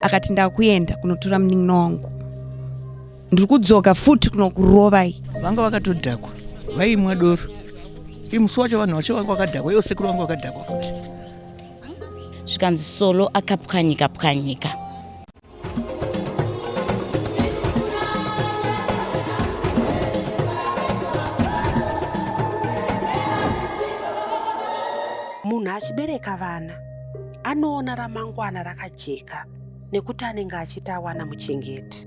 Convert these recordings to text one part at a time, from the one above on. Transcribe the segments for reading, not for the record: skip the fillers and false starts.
akati ndakuenda kunotora munin'ina wangu ndiri kudzoka futi kunokurovai. Vanga vakatodhakwa vaimwa doro. Imusi wacho vanhu vacho vanga vakadhakwa, iwo sekuru vanga vakadhakwa futi. Zvikanzi solo akapwanyika. Munhu achibereka vana anoona ramangwana rakajeka nekuti anenge achiti awana muchengeti.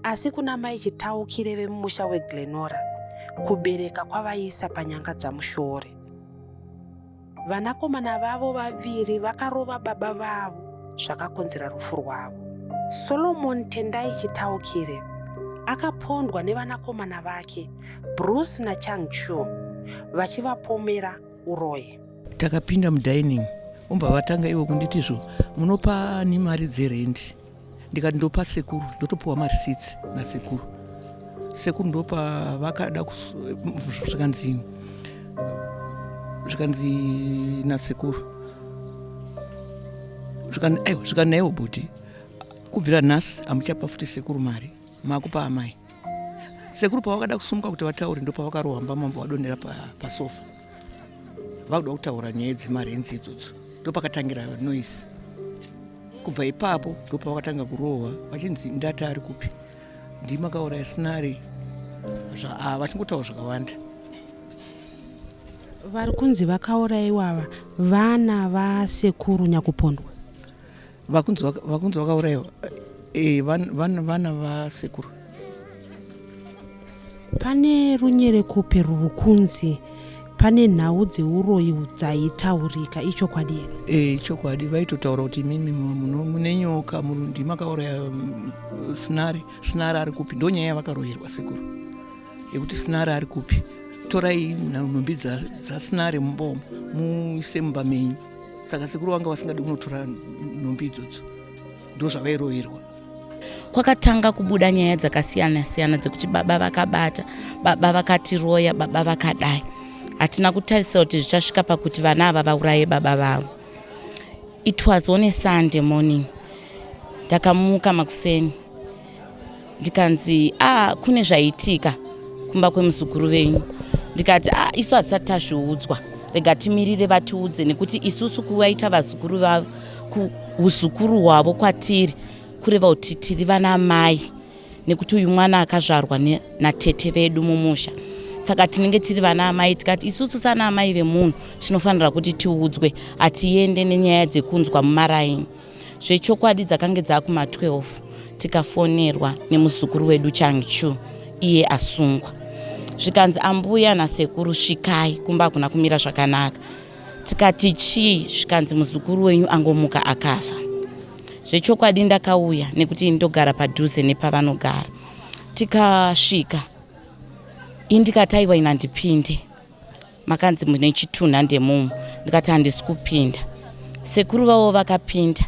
Asi kuna mai chitaukire vemumusha weGlen Norah, kubereka kwavaisa panyanga dzamushore. Vanakomana vavo vaviri vakarova baba vavo zvakakonzera rufu rwavo. Solomon Tendai Chitaukire akapondwa nevanakomana vake Bruce naChangchu vachivapomera uroyi. Takapinda mudining, umba vatanga iwo kunditizvo munopa ni mari dzerendi. Ndikati ndopa sekuru, ndotopuwa marisitsi nasekuru. Sekuru ndopa vakada zvikanzi nasekuru. Zvikanaiwo bhuti. Kubvira nhasi amuchapa futi sekuru mari, makupa amai. Sekuru pavakada kusumuka kuti vataure ndopa vakarohamba mambo vadonera pasofa. Vakuda kutaura nyaya dzemarenzi idzodzo. Ndopakatangira noise. Kubva ipapo ndopa vakatanga kurohwa vachinzi ndati ari kupi. Ndimakaura yasinari. Vachingotaura zvakawanda. Vari kunzi vakauraiwa vana vasekuru nyakupondwa. Vakunzi vakauraiwa vana vasekuru. Pane runyerekupe ruri kunzi pane nhau dzeuroyi dzaitaurika, ichokwadi here? Ichokwadi. Vaitotaura kuti mimi mune nyoka, ndimakauraya sinari ari kupi. Ndonyaya yavakaroherwa sekuru yekuti sinari ari kupi. Torai nhumbi dzasinari mumbomo muise mumba menyu. Saka sekuru vanga vasingadi kunotora nhumbi idzodzo, ndozvavairoherwa. Kwakatanga kubuda nyaya dzakasiyana dzekuti baba vakabata, baba vakatiroya, baba vakadai. Hatina kutarisa kuti zvichasvika pakuti vana ava vauraye baba vavo. It was on a Sunday morning. Ndakamuka makuseni ndikanzi kune zvaitika kumba kwemuzukuru venyu. Ndikati isu hatisati tazviudzwa, rega timirire vatiudze, nekuti isusu kuvaita vazukuru vavo kuuzukuru hwavo kwatiri kureva kuti tiri vana mai, nekuti uyu mwana akazvarwa natete vedu mumusha. Saka tinenge tiri vana amai. Tikati isusu sana amai vemunhu tinofanira kuti tiudzwe, hatiende nenyaya dzekunzwa mumaraini. Zvechokwadi dzakange dzakuma 12 tikafonerwa nemuzukuru wedu Changchu, iye asungwa. Zvikanzi ambuya nasekuru svikai, kumba hakuna kumira zvakanaka. Tikati chii? Zvikanzi muzukuru wenyu angomuka akafa. Zvechokwadi ndakauya nekuti ndogara padhuze nepavanogara. Tikasvika indikati aiwa ina ndipinde, makanzi mune chitunha ndemumu. Ndikati handisi kupinda. Sekuru vavo vakapinda,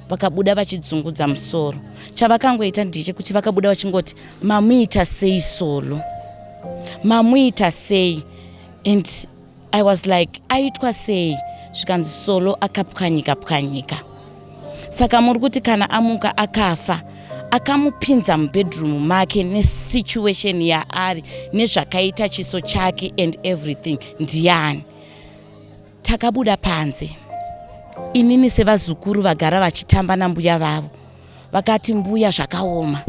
vakabuda vachidzungudza musoro. Chavakangoita ndechekuti vakabuda vachingoti mamuita sei solo, mamuita sei. And I was like, aitwa sei? Zvikanzi solo akapwanyika. Saka muri kuti kana amuka akafa, akamupinza mubedroom make nesituation yaari, nezvakaita chiso chake and everything, ndiani? Takabuda panze. Inini sevazukuru vagara vachitamba nambuya vavo. Vakati mbuya zvakaoma,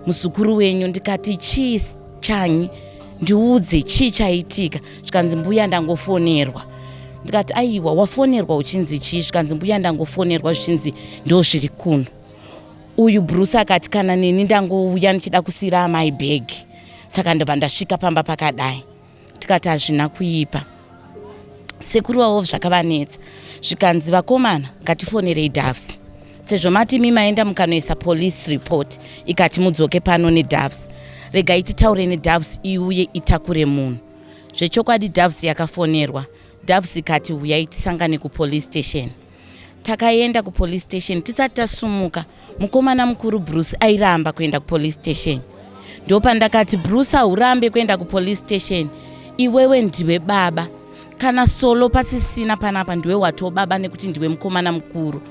muzukuru wenyu. Ndikati chii chanyi? Ndiudze chii chaitika? Zvikanzi mbuya ndangofonerwa. Ndikati aiwa, wafonerwa uchinzi chii? Zvikanzi mbuya ndangofonerwa zvichinzi ndo zviri kuno. Uyu Bruce akati kana nini ndangouya nichida kusira amai bhegi. Saka ndobva ndasvika pamba pakadai. Tikati hazvina kuipa. Sekuru wavo zvakavanetsa. Zvikanzi vakomana ngatifonerei Doves. Sezvo mati mimaenda mukanoisa police report, ikati mudzoke pano neDoves. Regai titaure neDoves iuye itakure munhu. Zvechokwadi Doves yakafonerwa. Doves ikati uyai tisangane kupolice station. Takaenda kupolice station. Tisati tasumuka, mukomana mukuru Bruce airamba kuenda kupolice station. Ndopa ndakati Bruce haurambe kuenda kupolice station. Iwewe ndiwe baba. Kana solo pasisina panapa ndiwe wato baba nekuti ndiwe mukomana mukuru.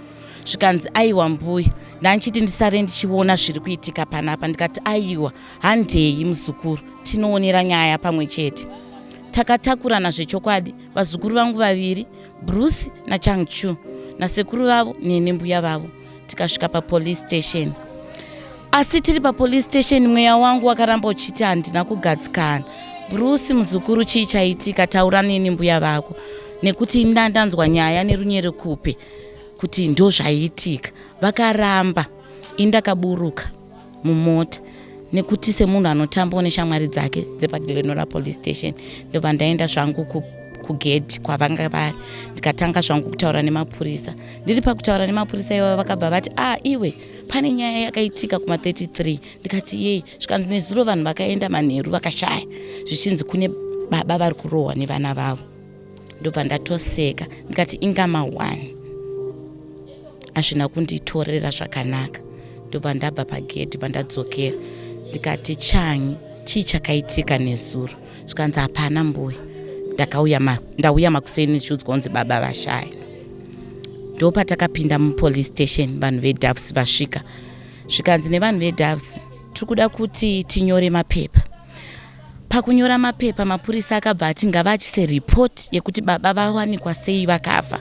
zvikanzi aiwa mbuya ndanchiti ndisare ndichiona zviri kuitika panapa. Ndikati aiwa handei muzukuru, tinoonera nyaya pamwe chete. Takatakurana zvechokwadi vazukuru vangu vaviri, Bruce naChangchu, nasekuru vavo neni mbuya vavo. Tikasvika papolice station. Asi tiri papolice station mweya wangu wakaramba uchiti handina kugadzikana. Bruce muzukuru, chii chaitika? Taura neni mbuya vako, nekuti ndandanzwa nyaya nerunyere kupe kuti ndo zvaiitika. Vakaramba. Indakaburuka mumota nekuti semunhu anotambawo neshamwari dzake dzepaGlen Norah police station ndobva ndaenda zvangu kugedhi kwavanga vari. Ndikatanga zvangu kutaura nemapurisa. Ndiri pakutaura nemapurisa ivo vakabva vati iwe pane nyaya yakaitika kuma 33. Ndikati yei? Zvikanzi nezuro vanhu vakaenda manheru vakashaya, zvichinzi kune baba vari kurohwa nevana vavo. Ndobva ndatoseka ndikati ingama 1 hazvina kunditorera zvakanaka. Ndobva ndabva pagedhi vandadzokera. Ndikati Chanyi, chii chakaitika nezuro? Zvikanzi hapana mbuya, ndauya makuseni ndichiudzwa kunzi baba vashaya. Ndopatakapinda mupolice station, vanhu veDoves vasvika. Zvikanzi nevanhu veDoves tiri kuda kuti tinyore mapepa. Pakunyora mapepa mapurisa akabva ati ngavachise report yekuti baba vawanikwa sei vakafa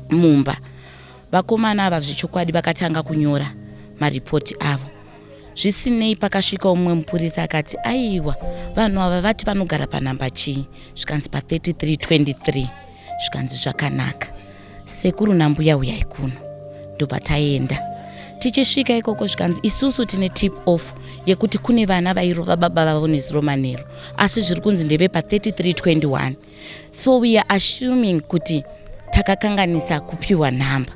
mumba. Vakomana ava zvechokwadi vakatanga kunyora maripoti avo. Zvisinei pakasvika umwe mupurisa akati aiwa vanhu ava vati vanogara panhamba chii? Zvikanzi pa 3323. Zvikanzi zvakanaka, sekuru nambuya uyai kuno. Ndobva taenda. Tichisvika ikoko zvikanzi isusu tine tip off yekuti kune vana vairova baba vavo nezuro manheru, asi zviri kunzi ndeve pa 3321. So we are assuming kuti takakanganisa kupiwa nhamba.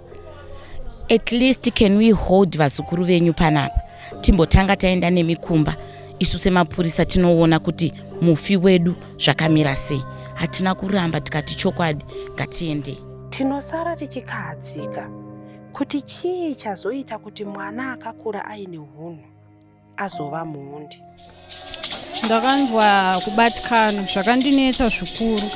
At least can we hold vazukuru venyu panapa timbotanga taenda nemikumba. Isu semapurisa tinoona kuti mufi wedu zvakamira sei. Hatina kuramba, tikati chokwadi ngatiendei. Tinosara tichikahadzika kuti chii chazoita kuti mwana akakura aine hunhu azova muhundi. Ndakanzwa kubatikana zvakandinetsa zvikuru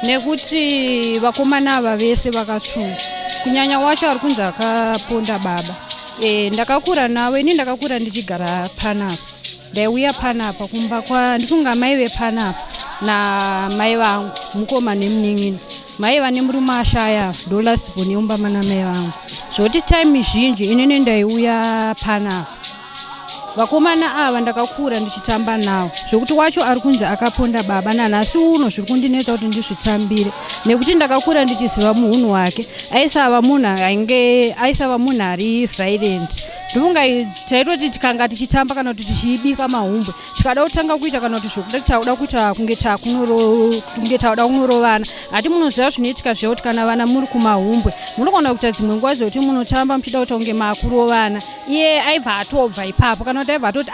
nekuti vakomana ava vese vakatsunga, kunyanya wacho ari kunzi akaponda baba. Ndakakura nawe, ini ndakakura ndichigara panapa. Ndaiuya panapa kumba ndikunga mai vepanapa na mai vangu mukoma nemunin'ina. Mai vane murume ashaya ndolasipo neumba mana mai vangu. Zvoti time zhinji inini ndaiuya panapa. Vakomana ava ndakakura ndichitamba nawo, zvokuti wacho ari kunzi akaponda baba nanhasi uno zviri kundinetsa kuti ndizvitambire nekuti ndakakura ndichiziva muhunhu wake. Aisava munhu ari violent. Ndovunga taitoti tikanga tichitamba kana kuti tichibika mahumbwe tikada kutanga kuita kana kuti zvokuda tauda kuita kunge tauda kunorovana. Hati munoziva zvinoitika zvekuti kana vana muri kumahumbwe munogona kuita dzimwe nguva dzekuti munotamba muchida kuita kunge makurovana. Iye aibva atobva ipapo kana kuti aibva atoti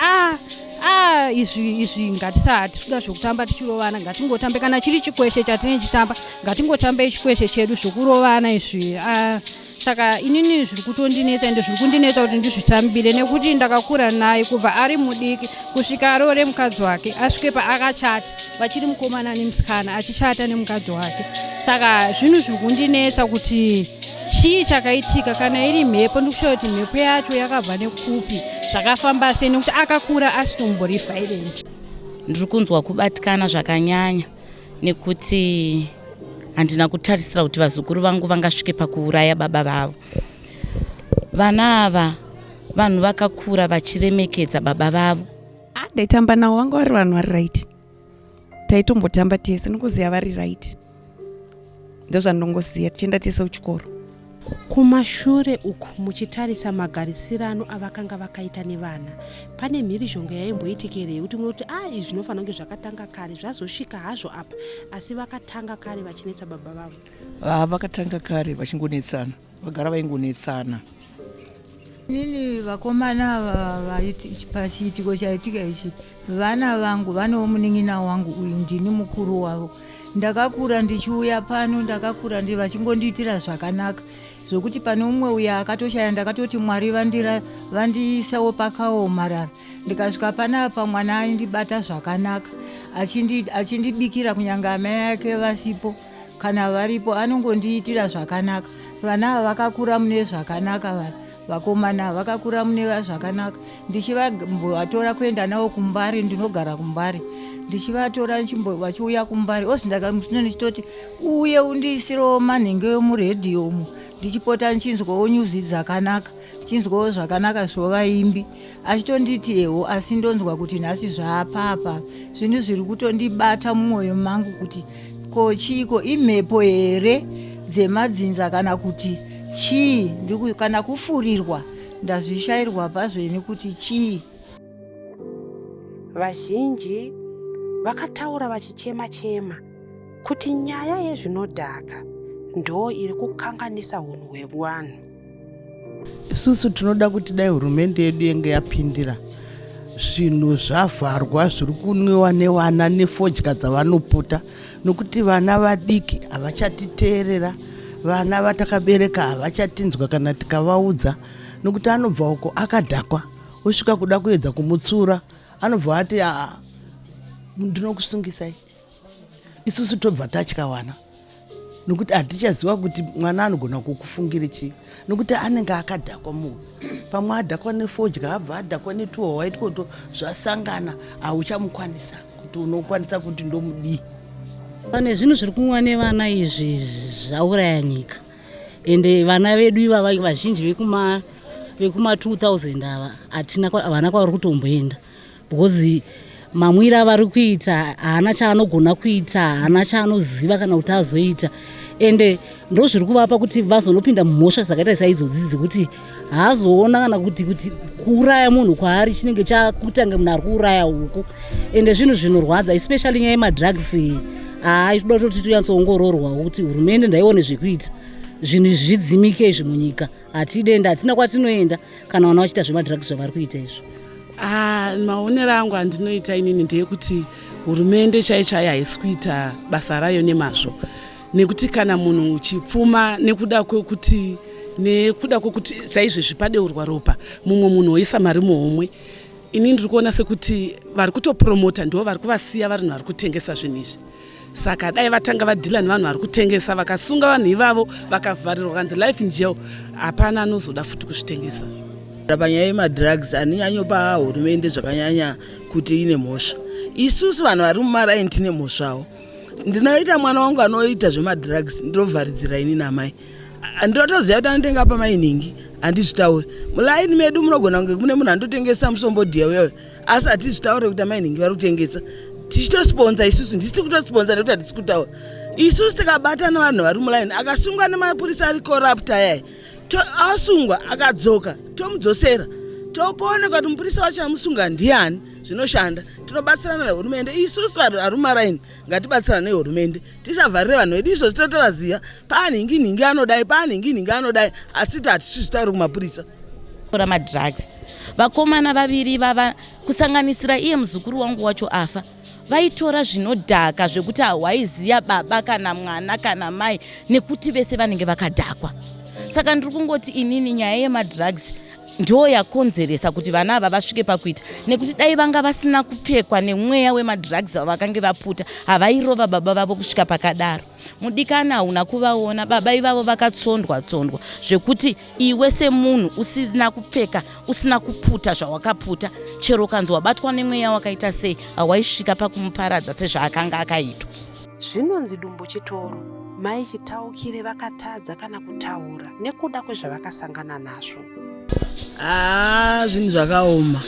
izvi ngatisati tikuda zvokutamba tichirovana, ngatingotambe kana chiri chikweshe chatine chitamba ngatingotambei chikweshe chedu zvokurovana izvi. Saka inini zviri kutondinetsa ende zviri kundinetsa kuti ndizvitambire nekuti ndakakura naye kubva ari mudiki kusvika arore mukadzi wake asvike paakachata vachiri mukomana nemusikana achichata nemukadzi wake. Saka zvinhu zviri kundinetsa kuti chii chakaitika, kana iri mhepo ndikushaura kuti mhepo yacho yakabva nekupi, zvakafamba sei nekuti akakura asitombori violent. Ndiri kunzwa kubatikana zvakanyanya nekuti handina kutarisira kuti vazukuru vangu vangasvike pakuuraya baba vavo. Vana ava vanhu vakakura vachiremekedza baba vavo. Ndaitamba navo vanga vari vanhu vari right. Taitombotamba tese nokuziva vari right. Ndozvandongoziva tichienda tese kuchikoro. Kumashure uku muchitarisa magarisirano avakanga vakaita nevana, pane mhirizhonga yaimboitekerei kuti munoti izvi zvinofanira kunge zvakatanga kare zvazosvika hazvo apa, asi vakatanga kare vachinetsa baba vavo? Vakatanga kare vachingonetsana, vagara vaingonetsana. Nini vakomana pachiitiko chaitika ichi, vana vangu vanewo munin'ina wangu uyu ndini mukuru wavo. Ndakakura ndichiuya pano, ndakakura vachingondiitira zvakanaka zvokuti pane umwe uya akatoshaya ndakatoti Mwari vandiisawo pakaomarara. Ndikasvika panapa mwana aindibata zvakanaka, achindibikira kunyanga amai ake vasipo kana varipo anongondiitira zvakanaka. vana vakakura mune zvakanaka, vakomana vakakura mune zvakanaka. Ndichivatora kuenda navo kuMbare, ndinogara kuMbare, ndichivatora vachiuya kuMbare, osindakazvino ndichitoti uye undiisirewo manhenge emuredhiyo umu, ndichipota ndichinzwawo nyuzi dzakanaka, ndichinzwawo zvakanaka zvovaimbi. Achitonditi eho, asi ndonzwa kuti nhasi zvaapapa zvinhu zviri kutondibata mumwoyo mangu kuti kochiko imhepo here dzemadzinza kana kuti chii, kana kufurirwa ndazvishayirwa pazveni kuti chii. Vazhinji vakataura vachichema-chema kuti nyaya yezvinodhaka ndo iri kukanganisa unhu hwevanhu. Isusu tinoda kuti dai hurumende yedu yenge yapindira zvinhu zvavharwa zviri kunwiwa nevana nefodya dzavanoputa, nokuti vana vadiki havachatiteerera, vana vatakabereka havachatinzwa kana tikavaudza, nokuti anobva uko akadhakwa, osvika kuda kuedza kumutsura anobva ati ndinokusungisai. Isusu tobva tatyawana nokuti hatichaziva kuti mwana anogona kukufungira chii, nokuti anenge akadhakwa munhu. Pamwe adhakwa nefodya, abva adhakwa netuhwa itwoto zvasangana, hauchamukwanisa kuti unokwanisa kuti ndomudii. Pane zvinhu zviri kumwa nevana izvi zvauraya nyika, ende vana vedu ivava vazhinji vekuma 2000 ava havana kwavari kutomboenda, because mamwiro avari kuita haana chaanogona kuita, haana chaanoziva kana kuti azoita, ende ndo zviri kuvapa kuti vazonopinda mumhosva dzakaita saidzodzi dzekuti haazoona kana kuti kuuraya munhu kwaari chinenge chakutange munhu ari kuuraya huku, ende zvinhu zvinorwadza, especially nyaya yemadrugs. Toda kuti tinyatsoongororwa kuti hurumende ndaione zvekuita zvinhu zvidzimike izvi munyika. Hatidenda, hatina kwatinoenda kana vana vachiita zvemadrugs zvavari kuita izvo. Maonero angu andinoita inini ndeyekuti hurumende chaichayo haisi kuita basa rayo nemazvo, nekuti kana munhu uchipfuma nekuda kwekuti saizvezvi padeurwa ropa mumwe munhu oisa mari muhomwe, ini ndiri kuona sekuti vari kutopromota ndo vari kuvasiya vari vari kutengesa zvinhu izvi. Saka dai vatanga vadhila nevanhu vari kutengesa, vakasunga vanhu ivavo vakavharirwa kanzi life in jail, hapana anozoda futi kuzvitengesa. Panyaya yemadrugs haninyanyopa hurumende zvakanyanya kuti ine mhosva. Isusu vanhu vari mumaraini tine mhosvawo. Ndinoita mwana wangu anoita zvemadrugs ndinovharidzira ini namai. Ndotoziva kuti anotenga pamainingi, handizvitauri. Mulaini medu munogona kunge mune munhu anotengesa musombodhiya wewe, asi hatizvitaure kuti amainingi vari kutengesa. Tichitosponza isusu, ndisiti kutosponza nekuti hatisi kutaura. Isusu tikabatana vanhu vari mulaini, akasungwa nemapurisa ari korapta yai, asungwa akadzoka tomudzosera, topooneka kuti mupurisa wacho amusunga ndiani, zvinoshanda. Tinobatsirana nehurumende. Isusu vanhu vari mumaraini ngatibatsirane nehurumende, tisavharire vanhu vedu izvozvi totovaziva. Paningi anodai, paningi anodai, asi hatisizvitauri kumapurisa. Madrugs, vakomana vaviri vava kusanganisira iye muzukuru wangu wacho afa, vaitora zvinodhaka zvekuti hawaiziya baba kana mwana kana mai, nekuti vese vanenge vakadhakwa. Saka ndiri kungoti inini nyaya yemadrugs ndo yakonzeresa kuti vana ava vasvike pakuita, nekuti dai vanga vasina kupfekwa nemweya wemadrugs vakange vaputa, havairova baba vavo kusvika pakadaro. Mudikana hauna kuvaona, baba ivavo vakatsondwa zvekuti iwe semunhu usina kupfeka, usina kuputa zvawakaputa, chero kanzi wabatwa nemweya wakaita sei, hawaisvika pakumuparadza sezvaakanga akaitwa. Zvinonzi dumbu chitoro, mai chitaukire vakatadza kana kutaura nekuda kwezvavakasangana nazvo. Zvinhu zvakaoma.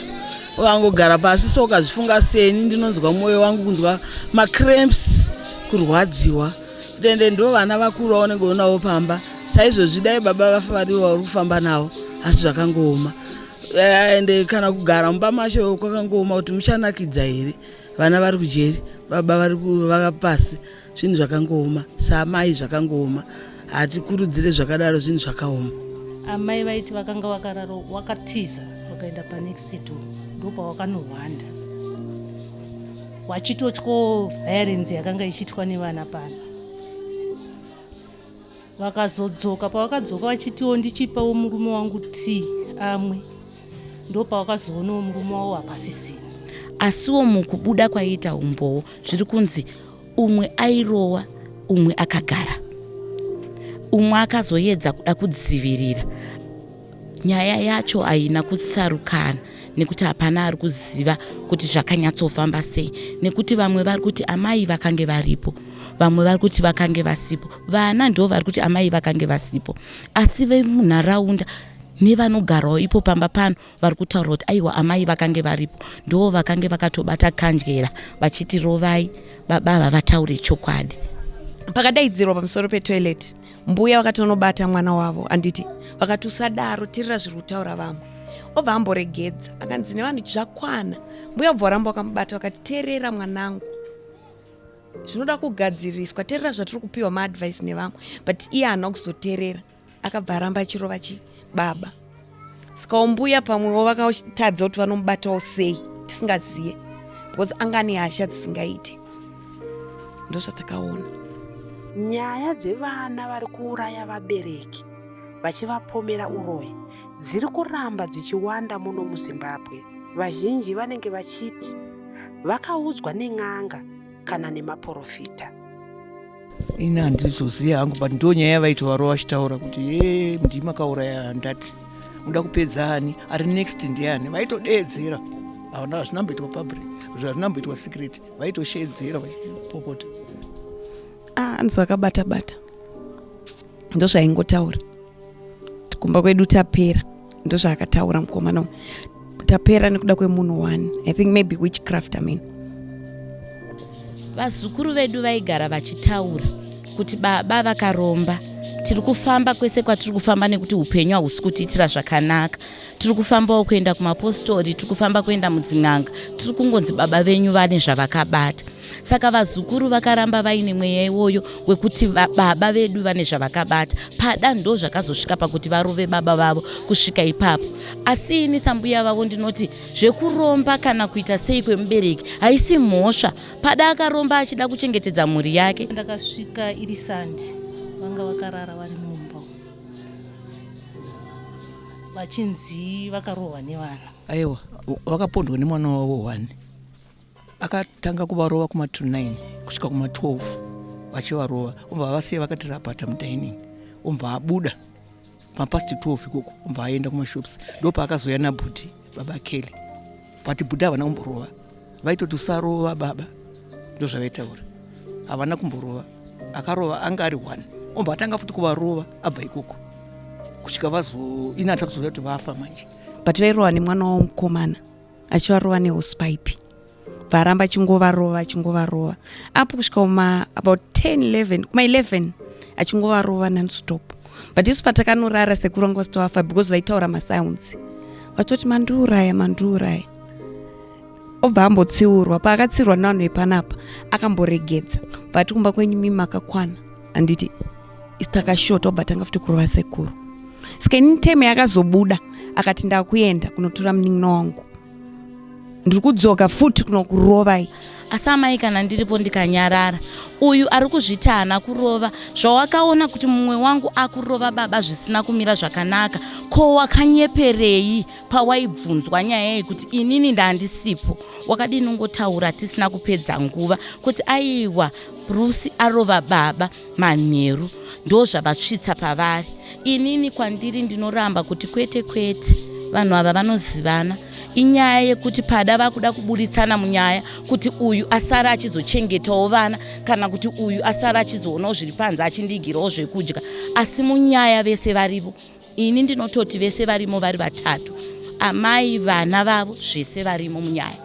Wangogara pasi so ukazvifunga seni, ndinonzwa mwoyo wangu kunzwa macramps, kurwadziwa. Dende ndo vana vakuru vaonenge unavo pamba. Saizvozvi dai baba vafa variwo vari kufamba navo, asi zvakangooma. Ende kana kugara mumba macho kwakangooma kuti muchanakidza here. Vana vari kujeri, baba vari pasi, zvinhu zvakangooma. Samai zvakangooma. Hatikurudzire zvakadaro, zvinhu zvakaoma. Amai vaiti vakanga wakatiza wakaenda panext door, ndopa wakanohwanda wachitotyo violence yakanga ichitwa nevana pana. Vakazodzoka, pavakadzoka vachitiwo ndichipawo murume wangu tii amwe, ndopa wakazoonawo murume wavo hapasisina. Asiwo mukubuda kwaita umbowo zviri kunzi umwe airowa umwe akagara, umwe akazoedza kuda kudzivirira. Nyaya yacho haina kutsarukana nekuti hapana ari kuziva kuti zvakanyatsofamba sei, nekuti vamwe vari kuti amai vakange varipo, vamwe vari kuti vakange vasipo, vana ndo vari kuti amai vakange vasipo, asi vemunharaunda nevanogarawo ipo pamba pano vari kutaura kuti aiwa amai vakange varipo, ndo vakange vakatobata kanjera vachiti rovai baba vataure chokwadi. Pakadaidzirwa pamusoro petoilet, mbuya vakatonobata mwana wavo anditi vakati usadaro, tirira zviri kutaura vamwe. Obva amboregedza akanzi nevanhu zvakwana. Mbuya obva varamba vakamubata vakati teerera mwanangu, zvinoda kugadziriswa, teerera zvatiri kupiwa maadvice nevamwe. But iye haana kuzoteerera, akabva aramba achirova baba. Saka mbuya pamwewo vakatadza kuti vanomubatawo sei tisingaziye, because anga ane hasha dzisingaite. Ndozvatakaona. Nyaya dzevana vari kuuraya vabereki vachivapomera uroyi dziri kuramba dzichiwanda muno muZimbabwe. Vazhinji vanenge vachiti vakaudzwa nen'anga kana nemaprofita. Ina handizoziva hangu, but ndo nyaya vaitovarova vachitaura kuti ndima kauraya ndati uda kupedza ani, ari next ndiani, vaitodeedzera. Havana zvinamboitwa public, zvinamboitwa secret, vaitoshedzera vachipopota. Anzi vakabata-bata, ndo zvaingotaura. Kumba kwedu tapera, ndo zvaakataura mukomana. Tapera nekuda kwemunhu wani. I think maybe witchcraft, I mean. Vazukuru vedu vaigara vachitaura kuti baba vakaromba, tiri kufamba kwese kwatiri kufamba nekuti upenyu hahusi kutiitira zvakanaka, tiri kufambawo kuenda kumapostori, tiri kufamba kuenda mudzin'anga, tiri kungonzi baba venyu vane zvavakabata. Saka vazukuru vakaramba vaine mweya iwoyo wekuti baba vedu vane zvavakabata. Pada ndo zvakazosvika pakuti varove baba vavo kusvika ipapo. Asi ini sambuya vavo ndinoti zvekuromba kana kuita sei kwemubereki haisi mhosva. Pada akaromba achida kuchengetedza mhuri yake. Ndakasvika iri sandi, vanga vakarara vari mumba vachinzi vakarohwa nevana. Aiwa, vakapondwa nemwana wavo 1. Akatanga kuvarova kuma-9 kusvika kuma-12 vachivarova. Umva vasiya vakati rapata mudining, umva abuda mapasti 12 ikoko, umva aenda kumashops. Ndo paakazoya nabhuti baba Kelly, but bhuti havana kumborova. Vaitoti usarova baba, ndo zvavaitaura, havana kumborova. Akarova anga ari 1, umva atanga futi kuvarova abva ikoko kusvika inatsa kuzoya kuti vafa manje. But vairova nemwana wavo mukomana achivarova nehosepipe, varamba achingovarova apo kusvika about 10-11 kuma-11 achingovarova non-stop. But isu patakanorara sekuru vangu vasito vafa because vaitaura masounds, vatoti mandiuraya. Obva ambotsiurwa, paakatsiurwa nevanhu vepanapa akamboregedza, vati kumba kwenyu mimi makakwana anditi isu takashota. Obva tanga futi kurova sekuru. Saka ini teme yakazobuda akati ndakuenda kunotora munin'ina wangu, ndiri kudzoka futi kunokurovai. Asi amai kana ndiripo ndikanyarara, uyu ari kuzviti haana kurova, zvawakaona kuti mumwe wangu akurova baba zvisina kumira zvakanaka, ko wakanyeperei pawaibvunzwa nyaya yekuti inini ndandisipo? Wakadini ungotaura tisina kupedza nguva kuti aiwa Bruce arova baba manheru, ndo zvavasvitsa pavari. Inini kwandiri ndinoramba kuti kwete vanhu ava vanozivana. Inyaya yekuti pada vakuda kuburitsana munyaya kuti uyu asara achizochengetawo vana kana kuti uyu asara achizoonawo zviri panze achindigirawo zvekudya. Asi munyaya vese varivo. Ini ndinototi vese varimo vari 3, amai, vana vavo zvese varimo munyaya.